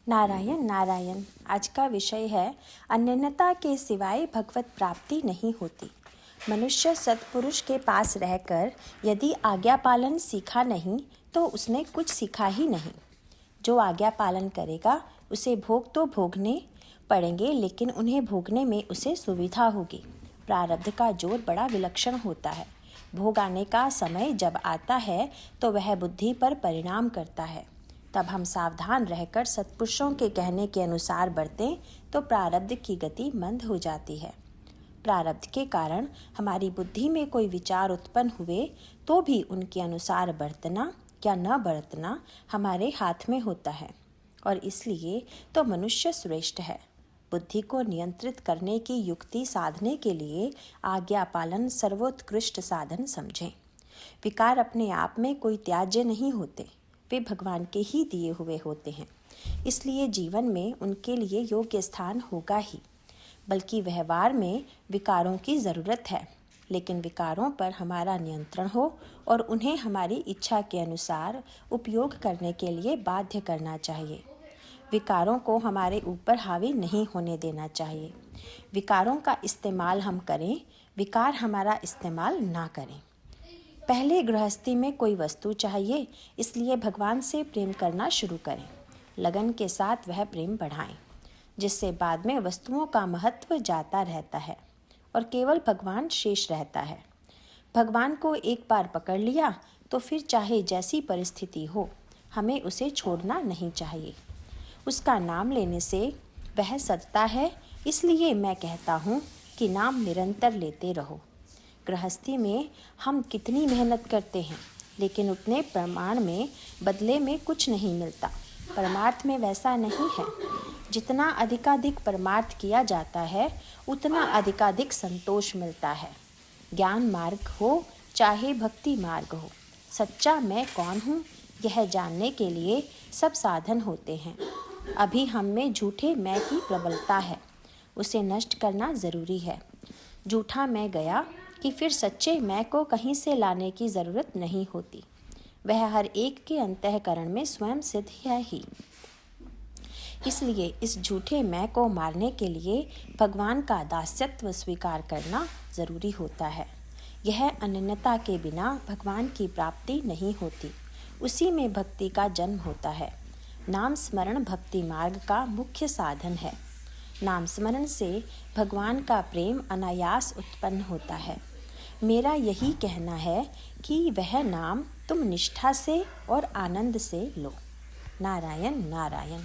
नारायण नारायण। आज का विषय है अनन्यता के सिवाय भगवत प्राप्ति नहीं होती। मनुष्य सत्पुरुष के पास रहकर यदि आज्ञा पालन सीखा नहीं तो उसने कुछ सीखा ही नहीं। जो आज्ञा पालन करेगा उसे भोग तो भोगने पड़ेंगे, लेकिन उन्हें भोगने में उसे सुविधा होगी। प्रारब्ध का जोर बड़ा विलक्षण होता है। भोग आने का समय जब आता है तो वह बुद्धि पर परिणाम करता है। तब हम सावधान रहकर सत्पुरुषों के कहने के अनुसार बढ़तें तो प्रारब्ध की गति मंद हो जाती है। प्रारब्ध के कारण हमारी बुद्धि में कोई विचार उत्पन्न हुए तो भी उनके अनुसार बरतना या न बरतना हमारे हाथ में होता है, और इसलिए तो मनुष्य श्रेष्ठ है। बुद्धि को नियंत्रित करने की युक्ति साधने के लिए आज्ञा पालन सर्वोत्कृष्ट साधन समझें। विकार अपने आप में कोई त्याज्य नहीं होते, वे भगवान के ही दिए हुए होते हैं। इसलिए जीवन में उनके लिए योग्य स्थान होगा ही, बल्कि व्यवहार में विकारों की ज़रूरत है, लेकिन विकारों पर हमारा नियंत्रण हो और उन्हें हमारी इच्छा के अनुसार उपयोग करने के लिए बाध्य करना चाहिए। विकारों को हमारे ऊपर हावी नहीं होने देना चाहिए। विकारों का इस्तेमाल हम करें, विकार हमारा इस्तेमाल ना करें। पहले गृहस्थी में कोई वस्तु चाहिए, इसलिए भगवान से प्रेम करना शुरू करें। लगन के साथ वह प्रेम बढ़ाएं, जिससे बाद में वस्तुओं का महत्व जाता रहता है और केवल भगवान शेष रहता है। भगवान को एक बार पकड़ लिया तो फिर चाहे जैसी परिस्थिति हो, हमें उसे छोड़ना नहीं चाहिए। उसका नाम लेने से वह सजता है, इसलिए मैं कहता हूँ कि नाम निरंतर लेते रहो। गृहस्थी में हम कितनी मेहनत करते हैं, लेकिन उतने प्रमाण में बदले में कुछ नहीं मिलता। परमार्थ में वैसा नहीं है। जितना अधिकाधिक परमार्थ किया जाता है, उतना अधिकाधिक संतोष मिलता है। ज्ञान मार्ग हो चाहे भक्ति मार्ग हो, सच्चा मैं कौन हूँ यह जानने के लिए सब साधन होते हैं। अभी हम में झूठे मैं की प्रबलता है, उसे नष्ट करना ज़रूरी है। झूठा मैं गया कि फिर सच्चे मैं को कहीं से लाने की ज़रूरत नहीं होती। वह हर एक के अंतःकरण में स्वयं सिद्ध है ही। इसलिए इस झूठे मैं को मारने के लिए भगवान का दास्यत्व स्वीकार करना ज़रूरी होता है। यह अनन्यता के बिना भगवान की प्राप्ति नहीं होती। उसी में भक्ति का जन्म होता है। नाम स्मरण भक्ति मार्ग का मुख्य साधन है। नाम स्मरण से भगवान का प्रेम अनायास उत्पन्न होता है। मेरा यही कहना है कि वह नाम तुम निष्ठा से और आनंद से लो। नारायण नारायण।